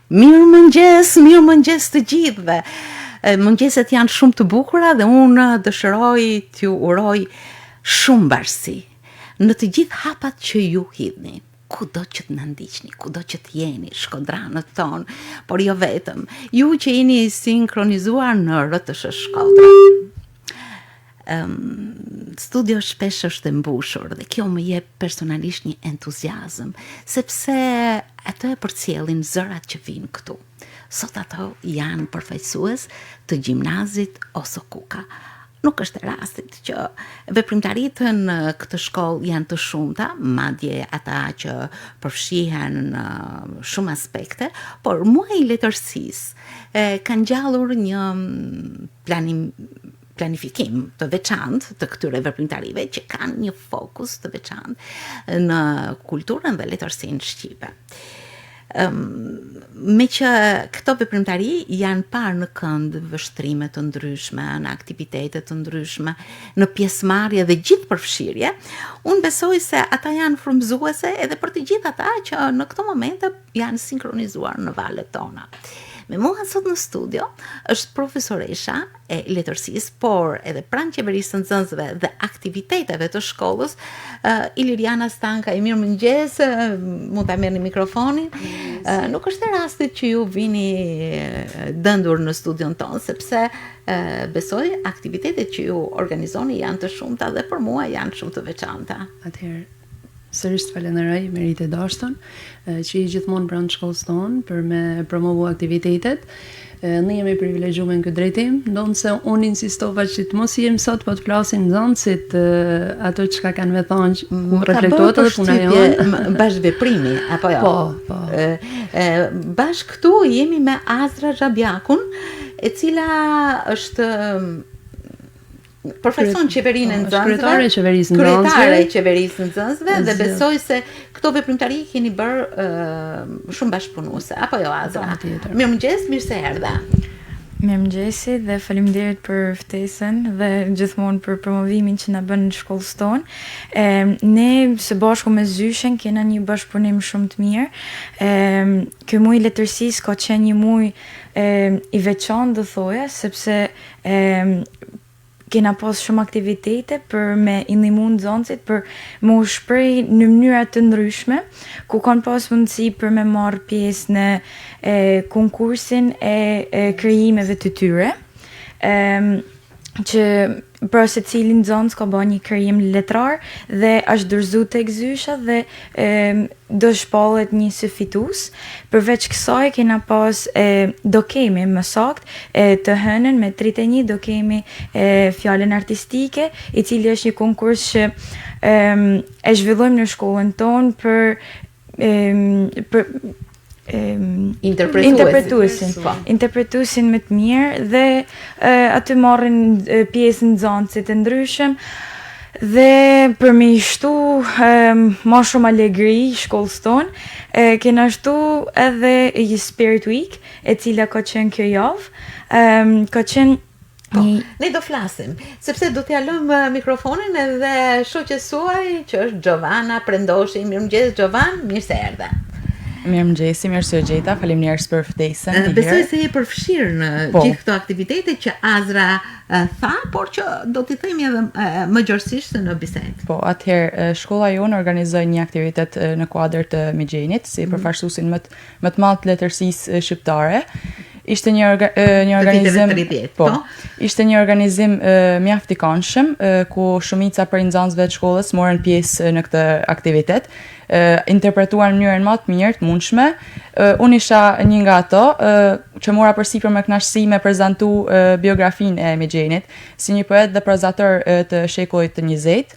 Mirë mëngjes të gjithëve. Mëngjeset janë shumë të bukura dhe unë dëshiroj t'ju uroj shumë bashkësi në të gjithë hapat që ju hidhni. Kudo që të na ndiqni, kudo që të jeni, shkodranët tonë, por jo vetëm, ju që jeni sinkronizuar në RTS Shkodra. Studio shpesh është e mbushur dhe kjo më jep personalisht një entuziazëm, sepse ato e përcjellin zërat që vinë këtu. Sot ato janë përfaqësues të gjimnazit Oso Kuka. Nuk është e rastit që veprimtaritë në këtë shkollë janë të shumta, madje ata që përfshihen në shumë aspekte, por muaji i letërsisë ka ngjallur një planifikim të veçantë të këtyre veprimtarive që kanë një fokus të veçantë në kulturën dhe letërsinë shqipe. Me që këto veprimtari janë parë në kënd vështrime të ndryshme, në aktivitete të ndryshme, në pjesëmarrje dhe gjithë përfshirje, unë besoj se ata janë frymëzuese edhe për të gjithë ata që në këto momente janë sinkronizuar në valët tona. Me mua sot në studio është profesoresha e letërsisë, por edhe pranë qeverisë së nxënësve dhe aktiviteteve të shkollës, Iliriana Stanka. Mirëmëngjes, mund ta merrni mikrofonin. Nuk është e rastit që ju vini dëndur në studion tonë, sepse besoj aktivitetet që ju organizoni janë të shumta dhe për mua janë shumë të veçanta. Atëherë sërish të falenderoj Merit e Dashton, që i gjithmonë pranë shkollës tonë për me promovu aktivitetet. Ne jemi privilegjuar në këtë drejtim, ndonse unë insistova që të mos jem sot, po të flasin nxënësit ato çka kanë me thonë, ku reflektohet edhe puna jonë. Bashkëveprimi apo jo? Po. Bashkë këtu jemi me Azra Xhabjakun, e cila është përfaqëson qeverinë e nxënësve, kryetare e qeverisë nxënësve, dhe besoj se këto veprimtari keni bërë shumë bashkëpunuese, apo jo Azra? Mirëmëngjes, mirë se erdha. Mirëmëngjesi dhe faleminderit për ftesën dhe gjithmonë për promovimin që na bën në shkollën tonë. Ne së bashku me Zyshen kena një bashkëpunim shumë të mirë. Ky muaj i letërsisë ka qenë një muaj i veçantë, do thoja, sepse kena pas shumë aktivitete për me i ndihmu nxënësit për me u shpreh në mënyra të ndryshme, ku kanë pas mundësi për me marrë pjesë në konkursin e krijimeve të tyre, që për se cilin nxënës ka bërë një krijim letrar dhe është dorëzu tek Zysha dhe do shpallet një së fitus. Përveç kësaj kena pas do kemi më saktë të hënën me 31 do kemi fjalën artistike, i cili është një konkurs që e zhvillojmë në shkollën tonë për interpretuesin më të mirë dhe aty marrin pjesë nxënësit të ndryshëm dhe për me shtu ma shumë alegri shkollës tonë kena shtu edhe një Spirit Week e cila ka qenë kjo javë, ka qenë ne do flasim, sepse do t'ja lëm mikrofonin edhe shoqes suaj që është Giovanna Prendoshi. Mirëmëngjes Giovan, mirë se erdhe. Mirëmëngjesi, mirë se u gjeta, faleminderit për ftesën. Besoj se je përfshirë në gjithë këto aktivitete që Azra tha, por që do t'i themi edhe më gjërësisht në bisedë. Po, atëherë shkolla jonë organizoi një aktivitet në kuadër të Migjenit, si përfaqësuesin më të madh të letërsisë shqiptare. Ishte një organizim, ishte një organizim mjaft i këndshëm, ku shumica prej nxënësve të shkollës morën pjesë në këtë aktivitet, interpretuar në mënyrën më të mirë të mundshme. Unë isha një nga ato që mora përsipër me kënaqësi me prezantu biografinë e Migjenit si një poet dhe prozator të shekullit të 20.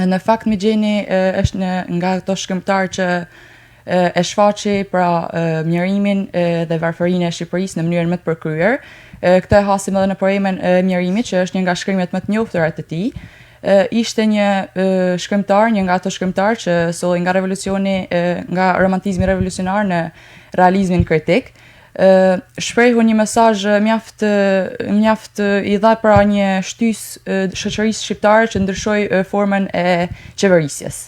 Në fakt Migjeni është nga ato shkrimtarë që e shfaqi pra mjerimin dhe varfërinë e Shqipërisë në mënyrën më të përkryer. Këtë e hasim edhe në poemën Mjerimi, që është një nga shkrimet më të njohura të tij. Ishte një shkrimtar, një nga ato shkrimtar që solli nga revolucioni, nga romantizmi revolucionar në realizmin kritik. shprehu një mesazh mjaft I dha pra një shtys shoqërisë shqiptare që ndryshoi formën e qeverisjes.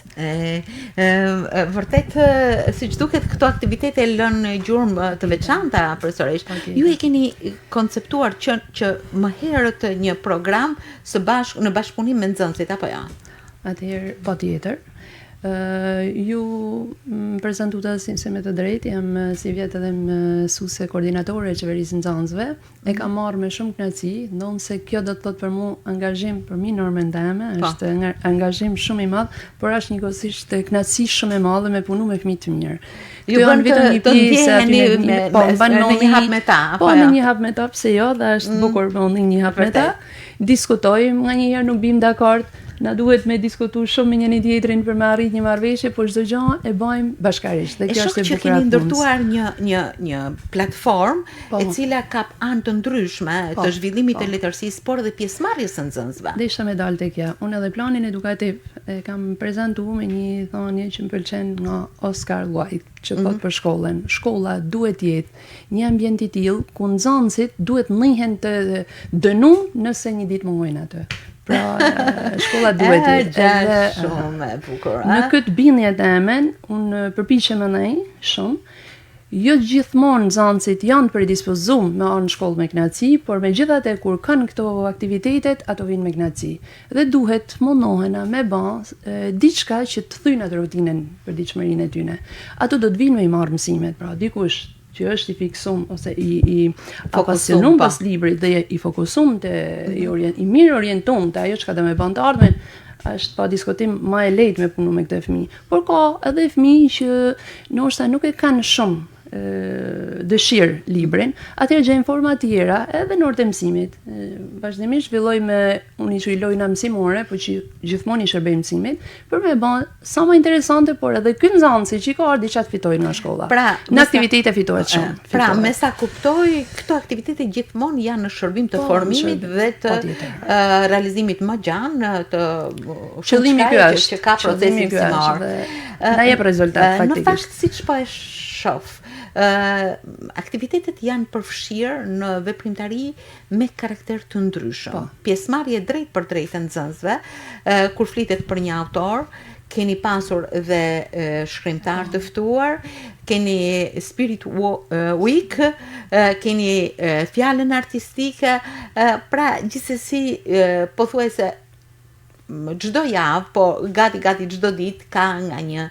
Vërtet, siç duket, këto aktivitete lënë gjurmë të veçanta profesoresh. Ju e keni konceptuar që më herët një program në bashkëpunim me nxënësit apo jo? Atëherë, patjetër. Ju prezantuta si me të drejtë, jam si vjetë edhe mësuese koordinatore e qeverisë nxënësve. E kam marrë me shumë kënaqësi, ndonë se kjo do të thotë për mua angazhim për mi normën time, është angazhim shumë I madh, por është njëkohësisht kënaqësi shumë e madhe me punu me fëmijë të mirë. Ju bën vetëm një pjesë aty në një hap me ta, apo jo? Po, në një hap me ta, pse jo, dhe është bukur me një hap me ta. Diskutojmë, nganjëherë nuk bim dakord. Na duhet me diskutu shumë me njëri tjetrin për me arrit një marrëveshje, por çdo gjë e bëjmë bashkërisht. Dhe kjo është e bukur. Që keni ndërtuar një platformë e cila ka anë të ndryshme të zhvillimit të letërsisë, por edhe pjesëmarrjes së nxënësve. Dhe isha me dalë tek kjo. Unë edhe planin edukativ e kam prezantuar me një thënie që më pëlqen nga Oscar Wilde, që thot për shkollën. Shkolla duhet jetë një ambient I tillë ku nxënësit duhet njihen të dënuar nëse një ditë mungojnë aty. Pra, shkolla duhet jetë shumë e bukur. Në këtë bindje të emen, unë përpiqem ndaj shumë. Jo gjithmonë nxënësit janë predispozuar me anë shkollë me kënaqësi, por megjithatë kur kanë këto aktivitetet, ato vinë me kënaqësi. Dhe duhet mundohena me diçka që të thynë atë rutinën për ditëshmërinë e tyre. Ato do të vinë me I marrë mësimet, pra dikush që është I fiksum ose I apasionum pas librit dhe I fokusum I mirë orientum të ajo që ka dhe me bën të ardhmen, është pa diskutim më e lehtë me punu me këtë fëmijë. Por ka edhe fëmijë që ndoshta nuk e kanë shumë dëshirë librin, atëherë gjejnë forma tjera edhe në orë të mësimit. Vazhdimisht filloj me unë I lojna mësimore, po që gjithmonë I shërbej mësimit, për me bën sa më interesante, por edhe ky nxënësi që ka ardhi çat fitojnë nga shkolla. Pra, në aktivitete fitohet shumë. Pra, me sa kuptoj, këto aktivitete gjithmonë janë në shërbim të formimit dhe të realizimit më gjanë të qëllimi ky është që ka procesi mësimor. Na jep rezultat faktikisht. Në fakt siç po e shoh, aktivitetet janë përfshirë në veprimtari me karakter të ndryshëm. Pjesëmarrje drejt për drejt e nxënësve, kur flitet për një autor, keni pasur dhe shkrimtar të ftuar, keni Spirit Week, keni fjalën artistike, pra gjithsesi pothuajse çdo javë, po gati çdo ditë ka nga një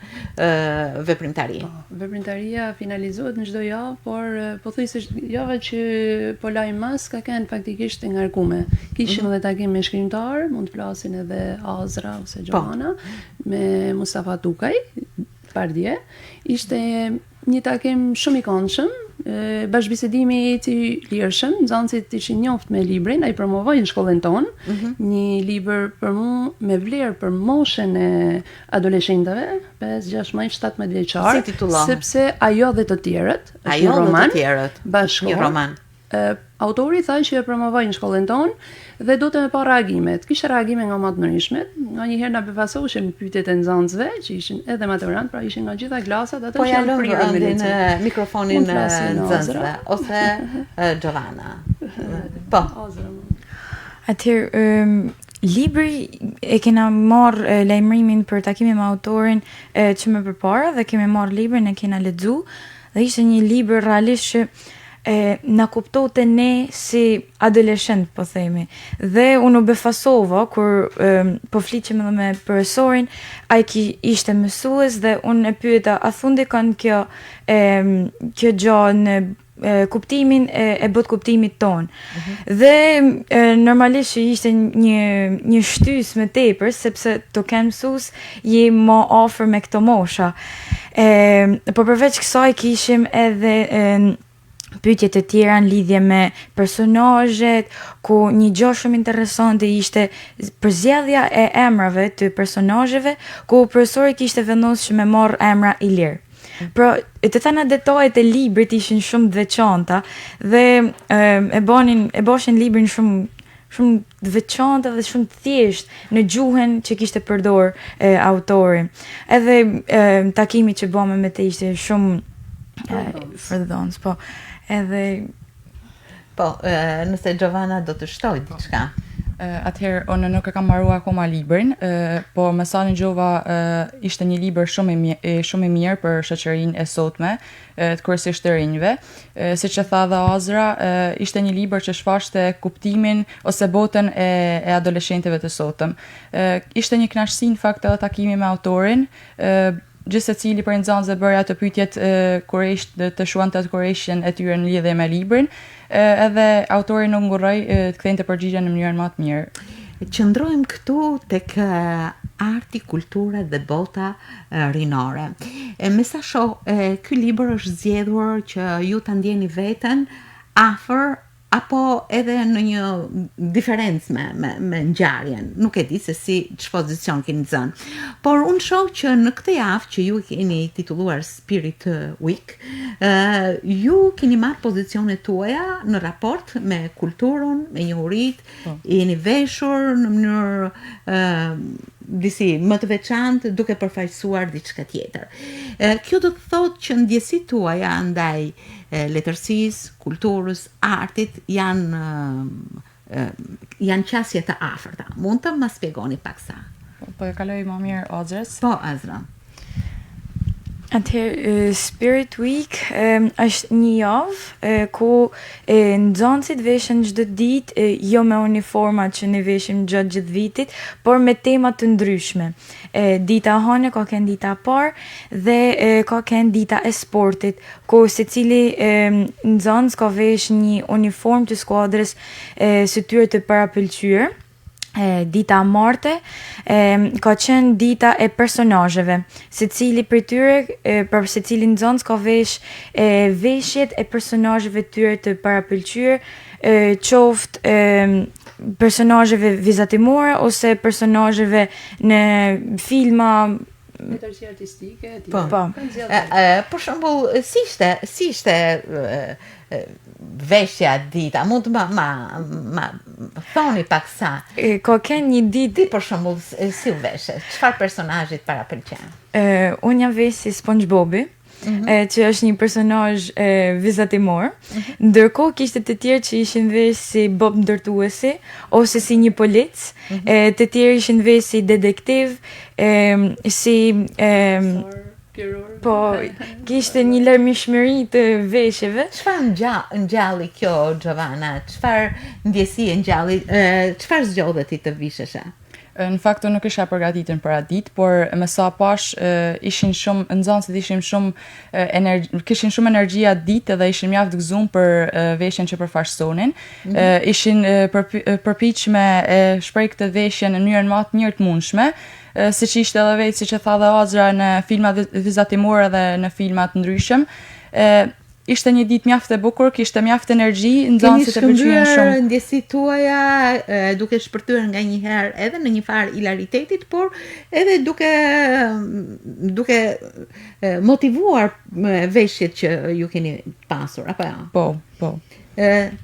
veprimtari. Veprimtaria finalizohet në çdo javë, por pothuajse java që po lajm mas ka qenë faktikisht e ngarkuar. Kishim edhe takim me shkrimtar, mund të flasin edhe Azra ose Joana, me Mustafa Tukaj, pardje. Ishte një takim shumë I këndshëm, bashkëbisedimi I lirshëm, nxënësit ishin njoft me librin, ai promovoi në shkollën tonë, një libër për mua me vlerë për moshën e adoleshentëve, 5, 6, 17 vjeçar, si titullohet? Sepse ajo dhe të tjerët, është një roman, një roman. Autori tha që e promovoi në shkollën tonë dhe do të me pa reagimet. Kishte reagime nga më të ndryshmet, nganjëherë na befasoshin pyetjet e nxënësve, që ishin edhe maturant, pra ishin nga gjitha klasat, ato që janë prirën me në mikrofonin nxënësve ose Giovanna. Po. Atëherë libri e kena marrë lajmërimin për takimin me autorin që më përpara dhe kemi marrë librin e kena lexu dhe ishte një libër realisht që na kuptote ne si adoleshent, po themi. Dhe unë u befasova kur po fliqem edhe me profesorin, ai ishte mësues dhe unë e pyeta, a thundi kanë kjo gjë në kuptimin e bot kuptimit ton. Dhe normalisht ishte një shtys me tepër, sepse të kem mësues je më afër me këto mosha. Po përveç kësaj kishim edhe pyetjet e tjera në lidhje me personazhet, ku një gjë shumë interesante ishte përzgjedhja e emrave të personazheve, ku profesori kishte vendosur që me marr emra I lirë. Pra, të thëna detajet e librit ishin shumë të veçanta dhe e boshin librin shumë të veçanta dhe shumë të thjesht në gjuhën që kishte përdor autori. Edhe takimi që bëmë me të ishte shumë for the dance, po. Edhe Po, nëse Giovanna do të shtoj diçka. Atëherë, unë nuk e kam marrua akoma librin, po me sa në gjova ishte një libër shumë i mirë për shoqërinë e sotme, të kryesisht të rinjve. Siç e tha dhe Azra, ishte një libër që shfaqte kuptimin ose botën e adoleshentëve të sotëm. Ishte një kënaqësi në fakt edhe takimi me autorin, gjithse cili për nxënësve bëra të pyetjet kurrejsh të shuante atë kurrejshin e tyre në lidhje me librin, edhe autori nuk ngurroi të kthente përgjigje në mënyrën më të mirë. Qëndrojmë këtu tek arti, kultura dhe bota rinore. Me sa shoh, ky libër është zgjedhur që ju ta ndjeni veten afër apo edhe në një diferencë me ngjarjen. Nuk e di se si ç'pozicion keni zënë. Por unë shoh që në këtë javë që ju keni titulluar Spirit Week, ju keni marrë pozicionet tuaja në raport me kulturën, me njohuritë, jeni veshur në mënyrë disi më të veçantë duke përfaqësuar diçka tjetër. Kjo do të thotë që ndjesitë tuaja ndaj letërsisë, kulturës, artit janë qasje të afërta. Mund të më shpjegoni pak sa? Po e kaloj më mirë Azrës. Po, Azra. Atëherë, Spirit Week është një javë ku nxënësit veshin çdo ditë jo me uniforma që ne veshim gjatë gjithë vitit, por me tema të ndryshme. Dita e hënë ka qenë dita e parë dhe ka qenë dita e sportit, ku secili nxënës ka vesh një uniform të skuadrës së tyre të parapëlqyer. Dita martë ka qenë dita e personazheve. Secili prej tyre, për secili nxënës ka vesh veshjet e personazheve tyre të parapëlqyer, qoftë personazheve vizatimore ose personazheve në filma letërsi artistike. Po. Për shembull, si ishte veshja dita? Mund të ma thoni pak sa. Ka qenë një ditë. Ti për shembull, si u veshe? Çfarë personazhit parapëlqen? Unë jam vesh si SpongeBobi. Që është një personazh vizatimor. Ndërkohë kishte të tjerë që ishin vesh si Bob ndërtuesi ose si një polic, të tjerë ishin vesh si detektiv, si po kishte një larmishmëri të veshjeve. Çfarë ngjalli kjo Giovanna? Çfarë ndjesie ngjalli? Çfarë zgjodhe ti të visheshe? Në fakt unë nuk isha përgatitur për atë ditë, por me sa pash ishin shumë nxënësit kishin shumë energji atë ditë dhe ishin mjaft gëzuar për veshjen që përfaqësonin. Ishin përpiq me shpreh këtë veshje në mënyrën më të mirë të mundshme, siç ishte edhe vetë siç e tha dhe Azra në filma vizatimore dhe në filma të ndryshëm. Ishte një ditë mjaft e bukur, kishte mjaft energji, nxënësit e pëlqyen shumë. Keni ndjesitë tuaja duke shpërthyer nganjëherë edhe në një farë hilaritetit, por edhe duke motivuar veshjet që ju keni pasur, apo jo? Po.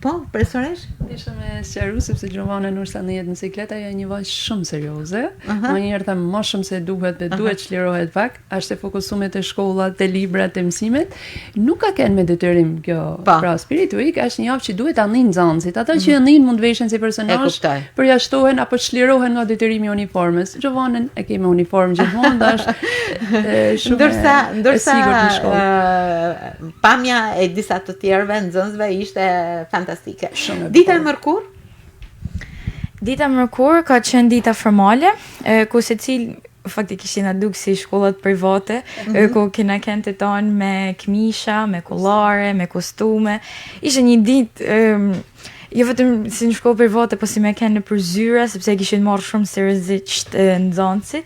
Po, profesoresh? Isha me sqaru sepse Giovanna nur sa në jetë në cikleta ajo një vajzë shumë serioze. Më njëherë tham më shumë se duhet dhe duhet çlirohet pak, është e fokusuar te shkolla, te librat, te mësimet. Nuk ka qenë me detyrim kjo. Pra Spirit Week është një javë që duhet ta ndin nxënësit. Ata që ndin mund veshen si personazh, përjashtohen apo çlirohen nga detyrimi i uniformës. Giovanna e ke me uniform gjithmonë, dash shumë ndërsa pamja e disa të tjerëve nxënësve ishte fantastike. Dita e mërkur? Dita e mërkur ka qenë dita formale, ku faktikisht na duk si shkollat private, ku kena kënë të tonë me këmisha, me kollare, me kostume. Ishte një ditë jo vetëm si në shkollë private, po si me kënë në përzyra, sepse kishin marrë shumë seriozisht nxënësit.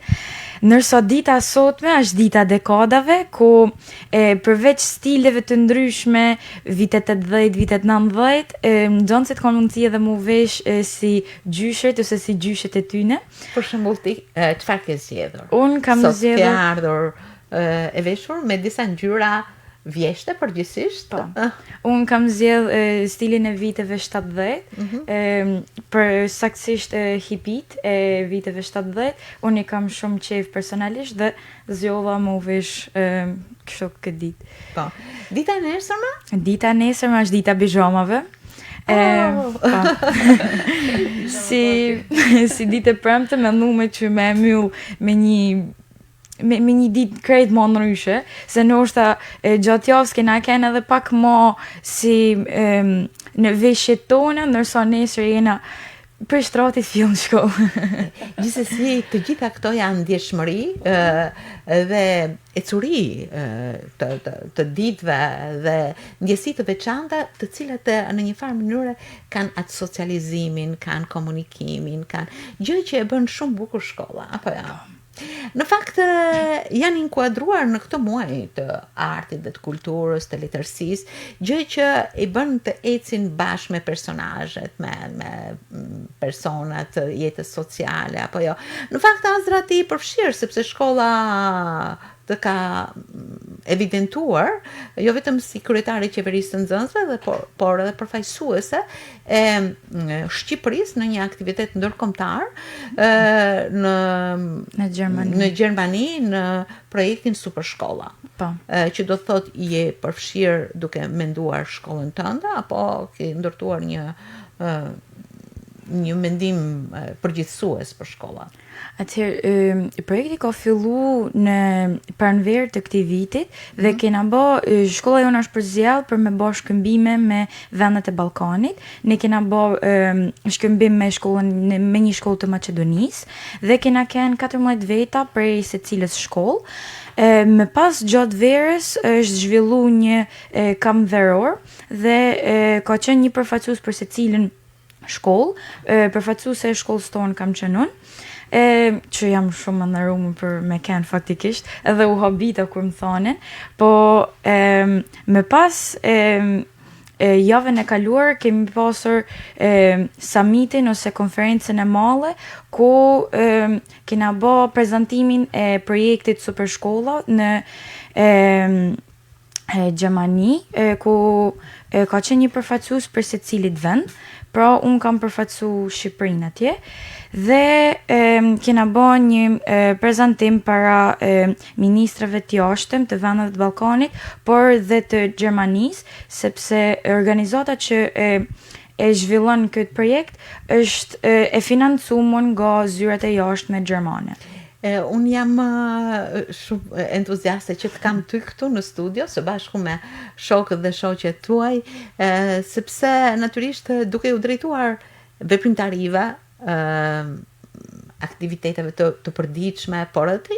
Nërsa dita sotme është dita dekadave, ku përveç stileve të ndryshme, vitet 80, vitet 90, nxënësit kanë mundësi edhe mu vesh si gjyshet ose si gjyshet e tyne. Për shembull ti, çfarë ke zgjedhur? Unë kam zgjedhur sot ke ardhur e veshur me disa ngjyra vjeshte përgjithsisht. Unë kam zgjedh stilin e viteve 70, për saktësisht hipit e viteve 70, unë i kam shumë qejf personalisht dhe zgjodha më vesh kështu këtë ditë. Po. Dita e nesërme? Dita e nesërme është dita bizhamave. Si ditë e premte me nume që me myll me një ditë krejt më ndryshe, se ndoshta gjatë javës kena kenë edhe pak më si në veshjet tona, ndërsa nesër jena për shtratit fillon shkollë. Gjithsesi, të gjitha këto janë ndjeshmëri dhe ecuri të ditëve dhe ndjesi të veçanta, të cilat në një farë mënyrë kanë atë socializimin, kanë komunikimin, kanë gjë që e bën shumë bukur shkolla, apo ja. Në fakt janë inkuadruar në këtë muaj të artit dhe të kulturës, të letërsisë, gjë që i bën të ecin bashkë me personazhet, me personat të jetës sociale apo jo. Në fakt Azrat i përfshirë sepse shkolla të ka evidentuar, jo vetëm si kryetari i qeverisë të nxënësve, por edhe përfaqësuese e Shqipërisë në një aktivitet ndërkombëtar në Gjermani në projektin Supershkolla. Po. Që do të thotë je përfshirë duke menduar shkollën tënde apo ke ndërtuar një mendim përgjithësues për shkollat. Atëherë, projekti ka fillu në pranverë të këtij vitit dhe kena shkolla jonë është përzjellë për me bë shkëmbime me vendet e Ballkanit. Ne kena bë shkëmbim me një shkollë të Maqedonisë dhe kena kenë 14 veta prej secilës shkollë. Më pas gjatë verës është zhvillu një kamp veror dhe ka qenë një përfaqësues për secilën shkollë, përfaqësuese e shkollës tonë kam qenë unë, që jam shumë nderuar për me kënë faktikisht, edhe u habita kur më thonin, po më pas javën e kaluar kemi pasur summitin ose konferencën e madhe ku kena bë prezantimin e projektit Supershkolla në Gjermani, ku ka qenë një përfaqësues për secilit vend. Pra, unë kam përfaqësu Shqipërinë atje dhe kena bë një prezantim para ministrave të jashtëm të vendeve të Ballkanit, por dhe të Gjermanisë, sepse organizata që e zhvillon këtë projekt është e financuar nga zyrat e jashtme gjermane. Unë jam shumë entuziaste që të kam ty këtu në studio, së bashku me shokët dhe shoqet tuaj, sepse natyrisht duke u drejtuar veprimtarive, aktiviteteve të përditshme, por edhe të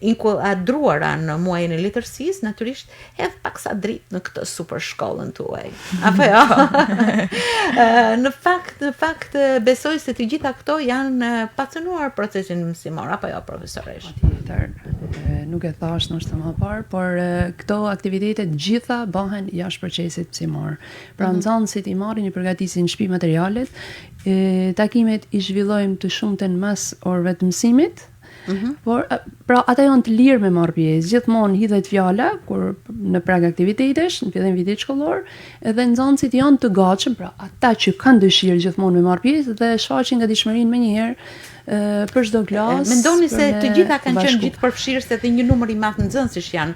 inkuadruara në muajin e letërsisë, natyrisht hedh paksa dritë në këtë supershkollën tuaj. Apo jo? Në fakt besoj se të gjitha këto janë pacënuar procesin mësimor, apo jo, profesoresh? Patjetër, nuk e thash ndoshta më parë, por këto aktivitete gjitha bëhen jashtë procesit mësimor. Pra nxënësit i marrin, i përgatisin shtëpi materialet, takimet i zhvillojmë të shumtën mas orëve të mësimit, por pra ata janë të lirë me marrë pjesë. Gjithmonë hidhet fjala kur në prag aktivitetesh, në fillim vitit shkollor, edhe nxënësit janë të gatshëm, pra ata që kanë dëshirë gjithmonë me marrë pjesë dhe shfaqin gatishmërinë menjëherë për çdo klasë. Mendoni se të gjitha kanë qenë gjithë përfshirëse dhe një numër i madh nxënësish janë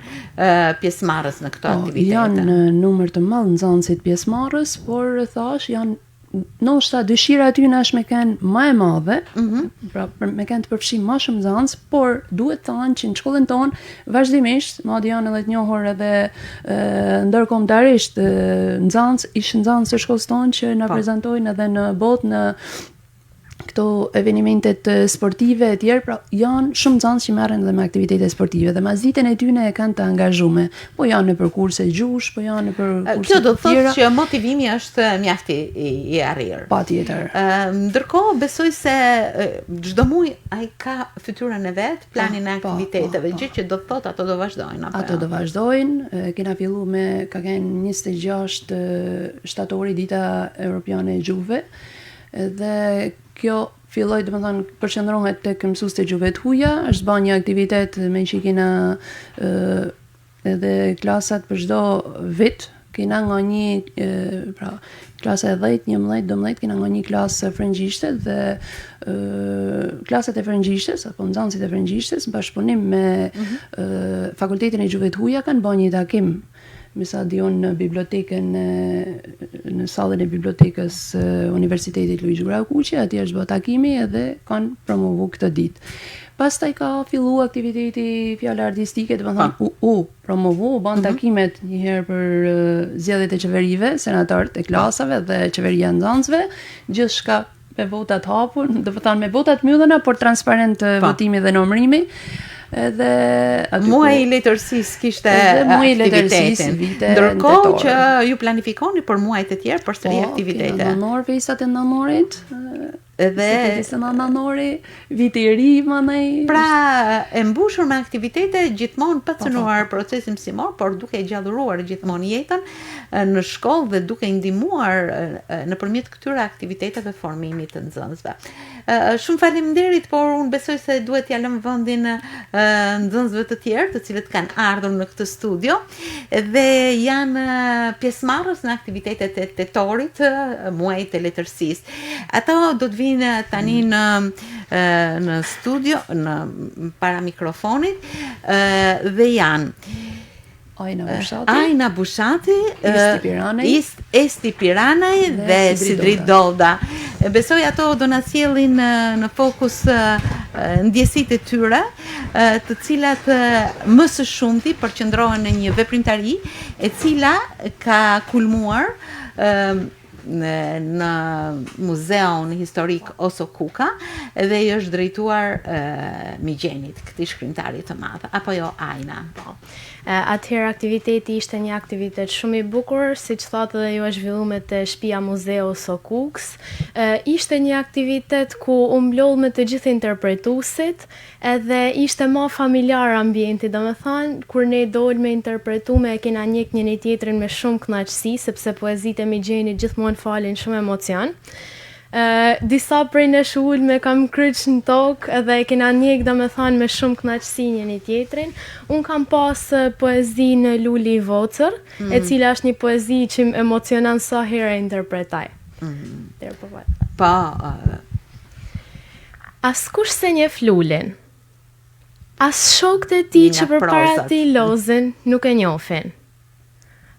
pjesëmarrës në këto aktivitete? Janë numër të madh nxënësit pjesëmarrës, por thash janë ndoshta dëshira aty na është me kanë më e madhe, pra me kanë të përfshijmë më shumë nxënës, por duhet të thënë që në shkollën tonë vazhdimisht, madje janë edhe të njohur edhe ndërkombëtarisht ishin nxënës të shkollës tonë që na prezantojnë edhe në botë në këto evenimentet sportive e tjerë, pra janë shumë nxënës që merren edhe me aktivitete sportive dhe mazitën e tyre e kanë të angazhuar, po janë në kurse gjush, po janë në kurse kjo do të thotë që motivimi është mjaft i arrirë. Patjetër. Ndërkohë besoj se çdo muaj ai ka fytyrën e vet, planin e aktiviteteve, gjë që do të thotë ato do vazhdojnë apo? Ato do vazhdojnë, kena filluar ka qenë 26 shtatori dita europiane e gjuhëve dhe kjo filloi, domethënë, përqendrohet tek mësuesit e gjuhëve të huaja, është bën një aktivitet me që kena edhe klasat për çdo vit kena nga një pra klasa e 10, 11, 12 kena nga një klasë frëngjishte dhe klasat e frëngjishtes apo nxënësit e frëngjishtes në bashkëpunim me Fakultetin e Gjuhëve të Huaja kanë bërë një takim me sa diun në bibliotekën në sallën e bibliotekës Universitetit Luigi Graukuqi, atje është bërë takimi edhe kanë promovu këtë ditë. Pastaj ka fillu aktiviteti fjala artistike, do të thonë u promovu, u bën takimet një herë për zgjedhjet e qeverive, senatorët e klasave dhe qeveria e nxënësve, gjithçka me votat hapur, do të thonë me votat mbyllura, por transparent votimi dhe numërimi. Edhe muaji i letërsisë kishte aktivitetin. Ndërkohë që ju planifikoni për muajt e tjerë përsëri aktivitete. Nënor, festat e nënorit, edhe se nënori, viti i ri, mandej. Pra, e mbushur me aktivitete gjithmonë pa cënuar procesin mësimor, por duke gjallëruar gjithmonë jetën në shkollë dhe duke ndihmuar nëpërmjet këtyre aktiviteteve formimit të nxënësve. Shumë faleminderit, por unë besoj se duhet t'ja lëm vendin nxënësve të tjerë, të cilët kanë ardhur në këtë studio dhe janë pjesëmarrës në aktivitetet e tetorit, muajit të letërsisë. Ato do të vinë tani në studio, në para mikrofonit dhe janë Ajna Bushati, Esti Piranaj dhe Sidrit Dolda. Besoj ato do na sjellin në fokus ndjesitë e tyre, të cilat më së shumti përqendrohen në një veprimtari e cila ka kulmuar në muzeun historik Oso Kuka dhe i është drejtuar Migjenit, këtij shkrimtari të madh. Apo jo, Ajna? Po. Atëherë aktiviteti ishte një aktivitet shumë i bukur, siç thotë dhe ju e zhvilluar te shtëpia muzeu Oso Kuks. Ishte një aktivitet ku u mblodh me të gjithë interpretuesit, edhe ishte më familjar ambienti, domethënë kur ne dol me interpretume e kena njeh njëri tjetrin me shumë kënaqësi, sepse poezitë e Migjenit gjithmonë falin shumë emocion. Disa prej nesh ulme kam kryq në tokë edhe e kena njek domethënë me shumë kënaqësi njëri tjetrin. Unë kam pas poezi në Luli i Vocër, e cila është një poezi që më emocionon sa herë interpretoj. Po. Askush se njeh Lulin. As shokët e tij që përpara ti lozën nuk e njohin.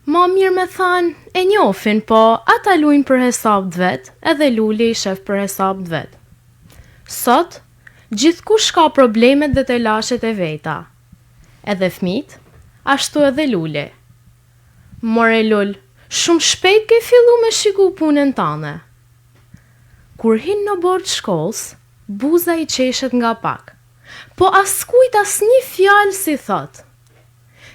Ma mirë me thanë, e njofin, po ata luajnë për hesab të vetë, edhe Luli i shef për hesab të vetë. Sot, gjithkush ka problemet dhe të lashet e veta. Edhe fmit, ashtu edhe Luli. More Lul, shumë shpejt ke fillu me shiku punën tane. Kur hin në bord shkollës, buza i qeshet nga pak, po askujt as një fjalë si thotë.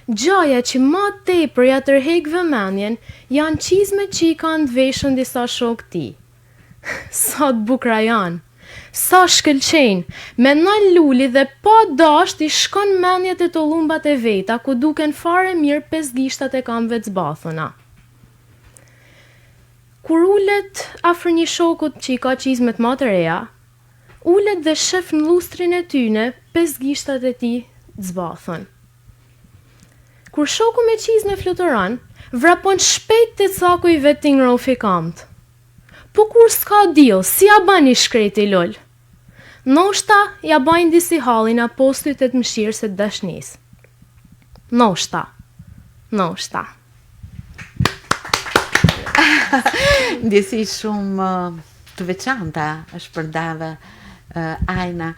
Gjaja që ma tepër ja tërheq vëmendjen janë çizmet që i kanë të veshën disa shokë ti. Sa të bukra janë, sa shkëlqejnë, mendon Luli dhe pa dasht i shkon mendjet e të llumbat e veta ku duken fare mirë 5 gishtat e kamve të zbathuna. Kur ulet afër një shokut që i ka çizmet më të reja, ulet dhe shef në lustrin e tyne 5 gishtat e tij të zbathun. Kur shoku me çizme fluturon, vrapon shpejt te caku i vet tingrofi kamt. Po kur s'ka diell, si ja bani shkreti lol? Noshta ja bajnë disi hallin apostit të mëshirës së dashnisë. Noshta. Ndjesi shumë të veçanta është përdave Ajna.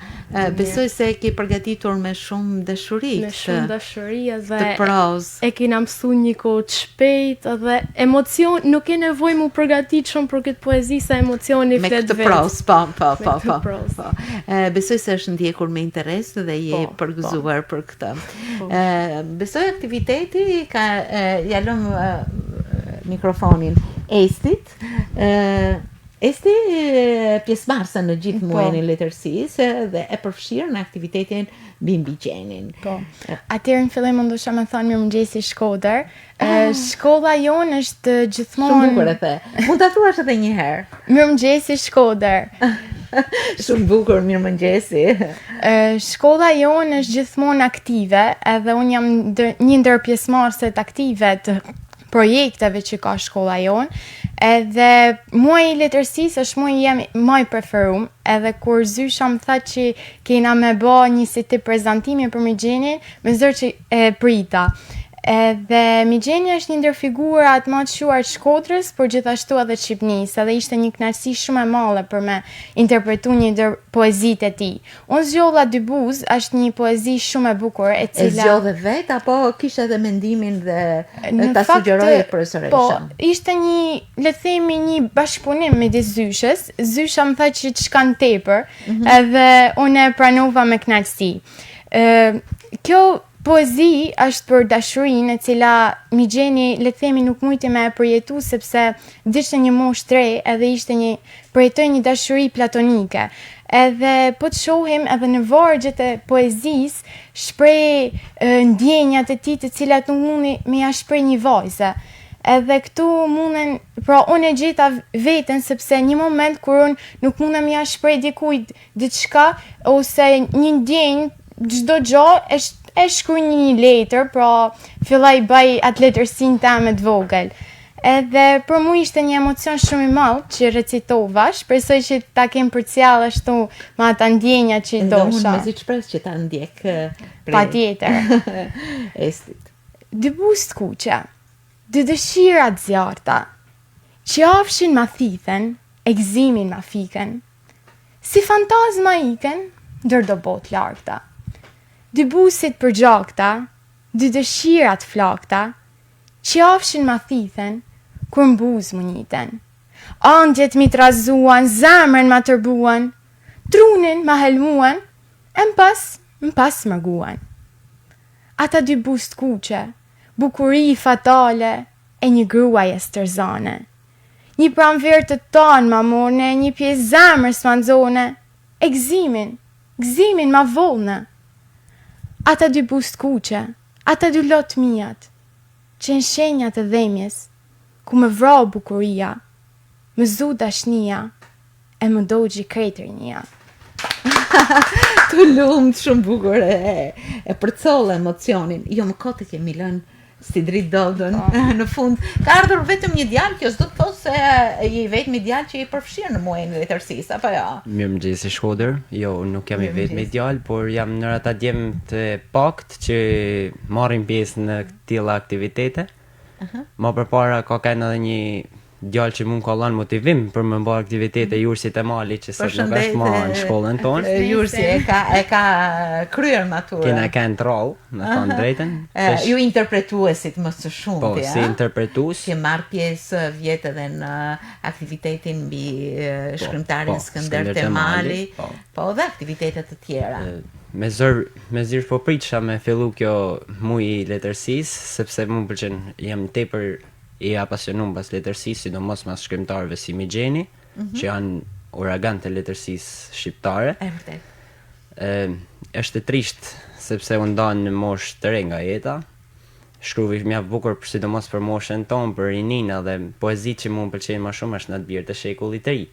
Besoj se ke përgatitur me shumë dashuri. Me shumë dashuri dhe e kena mësuar një kohë të shpejt dhe emocion, nuk e nevojë mu përgatit shumë për këtë poezi sa emocioni flet vetë. Me këtë pros, po. Besoj se është ndjekur me interes dhe je përgëzuar për këtë. Besoj aktiviteti ja lëm mikrofonin Estit. Esti pjesëmarrëse në gjithë muajin e letërsisë dhe e përfshirë në aktivitetin Bimbigjenin. Po. Atëherë në fillim ndoshta më thonë mirëmëngjesi Shkodër. Shkolla jonë është gjithmonë shumë bukur e the. Mund ta thuash edhe një herë. Mirëmëngjesi Shkodër. Shumë bukur, mirëmëngjesi. Shkolla jonë është gjithmonë aktive, edhe unë jam një ndër pjesëmarrëset aktive të projekteve që ka shkolla jonë, edhe muaji i letërsisë është muaji jam më i preferuar, edhe kur Zysha më tha që kena me bë një si të prezantimi për Migjenin, me zërë që e prita. Edhe Migjeni është një ndër figurat më të shuar të Shkodrës, por gjithashtu edhe të Shqipënisë, edhe ishte një kënaqësi shumë e madhe për me interpretu një ndër poezitë e tij. Unë zgjolla Dy buz është një poezi shumë e bukur, e cila E zgjodhe vetë apo kishe edhe mendimin dhe ta sugjeroje profesoresha? Po, ishte një, le të themi, një bashkëpunim midis Zyshës. Zysha më tha që ç'kan tepër, edhe unë e pranova me kënaqësi. Kjo poezi është për dashurinë e cila Migjeni, le të themi, nuk mujti me e përjetu sepse dishte një moshë tre edhe ishte përjetoi një dashuri platonike. Edhe po të shohim edhe në vargjet e poezisë shpreh ndjenjat e tij të cilat nuk mundi me ja shpreh një vajze. Edhe këtu munden, pra unë e gjeta veten sepse një moment kur unë nuk mundem ja shpreh dikujt diçka ose një ndjenjë, çdo gjë e shkruaj një letër, pra filloj bëj atë letërsinë time të vogël. Edhe për mua ishte një emocion shumë i madh që recitova, shpresoj që ta kem përcjell ashtu me ata ndjenja që dosha. Unë mezi shpres që ta ndjek Patjetër. Estit. Dy buzë të kuqe, dy dëshira të zjarta, qafshin ma thithen, e gëzimin ma fiken, si fantazma iken, ndër do bot largta. Dy busit për gjakta, dy dëshirat flakta, qafshin ma thithen, kur mbuz më njiten. Andjet mi trazuan, zemrën ma tërbuan, trunin ma helmuan, e m'pas më guan. Ata dy buz të kuqe, bukuri fatale, e një gruaje stërzane. Një pranverë të tanë ma morne, një pjesë zemrës ma nxone, e gëzimin ma volne. Ata dy buz të kuqe, ata dy lot mijat, që në shenjat e dhemjes, ku më vrau bukuria, më zu dashnia, e më dogji kretërnia. Të lumt, shumë bukur, e përcollë emocionin. Jo, më kote kemi lënë si dritë dodën. Në fund, ka ardhur vetëm një djalë, kjo s'do të thotë se i vetmi djalë që i përfshirë në muajin e letërsisë, apo jo? Mirëmëngjesi Shkodër. Jo, nuk jam i vetmi djalë, por jam në ata djemë të pakt që marrin pjesë në këtilla aktivitete. Ma përpara ka kanë edhe një djalë që mund ka dhënë motivim për më bërë aktivitete jurësit e mali që sot nuk është ma në shkollën tonë. Jurësi e ka kryer maturën. Kena kanë troll, me thonë drejten. Ju interpretuesit më së shumti, po, si interpretues. Që marr pjesë vjetë edhe në aktivitetin mbi shkrimtarin Skënder Temali, po dhe aktivitetet të tjera. Me zyrë po pritësha me fillu kjo muaj i letërsisë, sepse mu pëlqen jam tepër i apasionum pas letërsisë, sidomos mas shkrimtarëve si Migjeni, që janë uragan të letërsisë shqiptare. Është trisht sepse u ndan në moshë të re nga jeta. Shkruvi mjaft bukur sidomos për moshën tonë, për rinina dhe poezitë që mu më pëlqejnë më shumë është në të birë të shekullit të ri,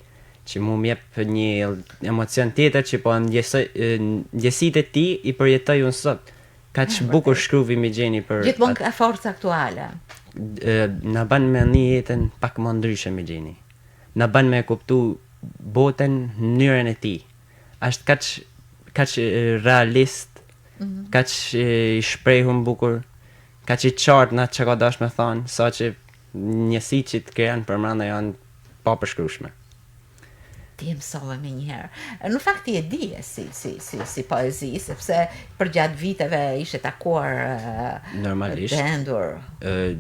që mu më jep një emocion tjetër që po ndjesitë e tij i përjetoj unë sot. Kaq bukur shkruvi Migjeni për gjithmonë ka forcë aktuale. Na ban me një jetën pak më ndryshe Migjeni. Na ban me kuptu botën në mënyrën e tij. Është kaq realist, kaq i shprehur bukur, kaq i qartë na çka ka dash me thënë, saqë njësitë që të krijan përmanda janë pa përshkrueshme. Ti e mësove me njëherë. Në fakt ti e dije si poezi, sepse për gjatë viteve ishe takuar normalisht bendur.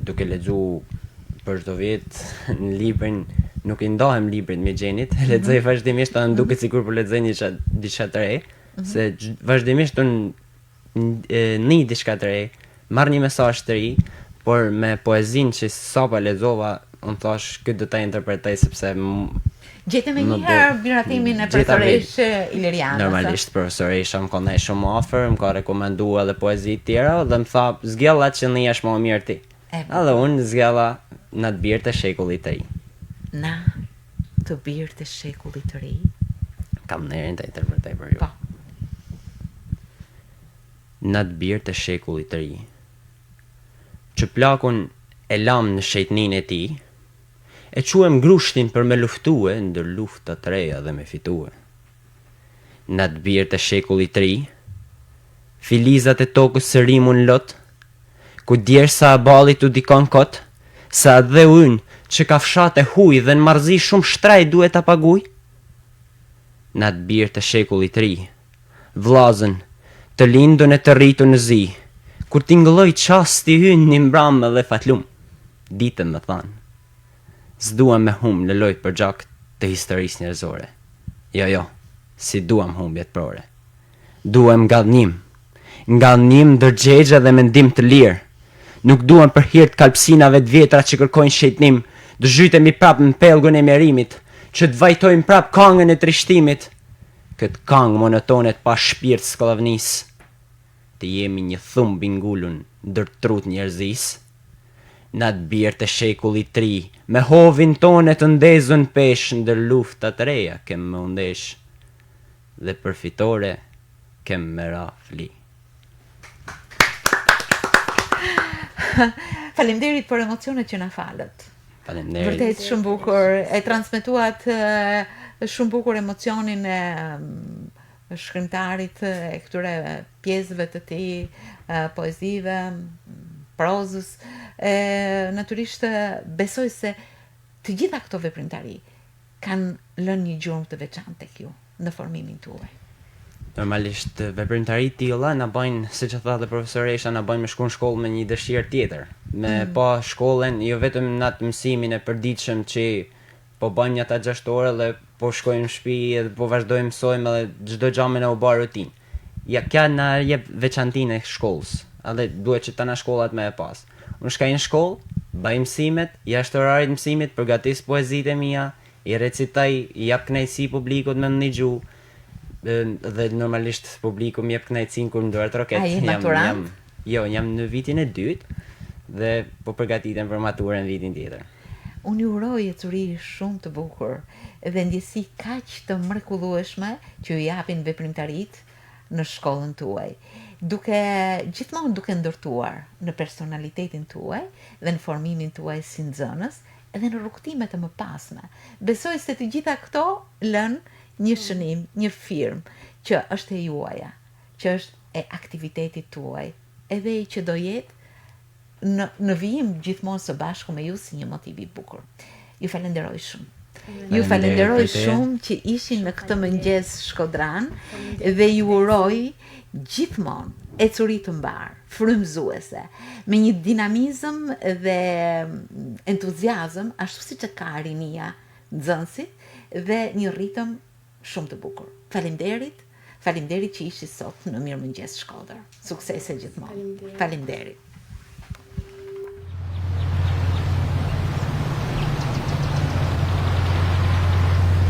Duke lexu për çdo vit në librin, nuk i ndahem librin me Gjenit, lexoj vazhdimisht, ta duket sikur po lexoj diçka të re, se vazhdimisht një diçka të re, marr një mesazh të ri, por me poezinë që sapo lexova, unë thash këtë do ta interpretoj sepse Gjete me njëherë biratimin e profesoresh Ilirianës. Normalisht profesoresha më konë shumë afër, më ka rekomendu edhe poezi tjera dhe më tha, zgjella që në jesh më mirë ti. Edhe unë zgjella në të birë të shekullit të ri. Na të birë të shekullit të ri? Kam nerin të interpretoj për ju. Po. Në të birë të shekullit të ri, që plakun e lam në shejtnin e ti, e quem grushtin për me luftue ndër lufta të reja dhe me fitue. Në të birë të shekullit të ri, filizat e tokës së rimun lot, ku djerë sa balit u dikon kot, sa dhe unë që ka fshat e huj dhe në marzi shumë shtraj duhet a paguj. Në të birë të shekullit të ri, vlazën, të lindun e të rritu në zi, kur t'ingëlloj qasti hynë një mbramë dhe fatlum, ditën më thanë. S'duam me hum në lojt për gjak të historisë njerëzore. Jo, si duam humbjet prore. Duam ngallnim dërgjegje dhe mendim të lirë. Nuk duam për hirt kalpsinave të vjetra që kërkojnë shejtnim, dëzhytemi prap në pellgun e merimit, që të vajtojmë prap kangën e trishtimit. Këtë kangë monotonet pa shpirt skollavnis, të jemi një thumb i ngulun ndër trut njerëzis. Në të birë të shekullit të ri, me hovin tonet të ndezën pesh ndër luftat të reja kem me undesh, dhe për fitore kem me ra fli. Faleminderit për emocionet që na falët. Faleminderit. Vërtet shumë bukur, e transmetuat shumë bukur emocionin e shkrimtarit e këtyre pjesëve të tij, poezive, prozës. Natyrisht besoj se të gjitha këto veprimtari kanë lënë një gjurmë të veçantë tek ju në formimin tuaj. Normalisht veprimtarit tilla na bajnë, siç e tha dhe profesoresha, na bajnë me shku në shkollë me një dëshirë tjetër, me pa shkollën, jo vetëm në atë mësimin e përditshëm që po bëjmë ata 6 orë dhe po shkojmë në shtëpi dhe po vazhdojmë mësojmë edhe çdo gjë me na u bë rutinë. Ja kjo na jep veçantinë e shkollës, edhe duhet që tana shkollat me e pas. Unë shkaj në shkollë, bëj mësimet, jashtë orarit mësimit, përgatis poezitë e mia, i recitoj, i jap kënaqësi publikut me një gjuhë, dhe normalisht publiku më jep kënaqësinë kur ndohet roket. A je maturant? Jam në vitin e dytë dhe po përgatitem për maturën vitin tjetër. Unë ju uroj ecuri shumë të bukur dhe ndjesi kaq të mrekullueshme që ju japin veprimtarit në shkollën tuaj, gjithmonë duke ndërtuar në personalitetin tuaj dhe në formimin tuaj si nxënës edhe në rrugtimet e mëpasme. Besoj se të gjitha këto lënë një shënim, një firmë që është e juaja, që është e aktivitetit tuaj, edhe që do jetë në vijim gjithmonë së bashku me ju si një motiv i bukur. Ju falenderoj shumë. Ju falenderoj shumë që ishin në këtë mëngjes shkodran dhe ju uroj gjithmonë ecuri të mbar, frymëzuese, me një dinamizëm dhe entuziazëm, ashtu siç e ka rinia nxënësit, dhe një ritëm shumë të bukur. Faleminderit që ishi sot në Mirëmëngjes Shkodër. Suksese gjithmonë. Faleminderit.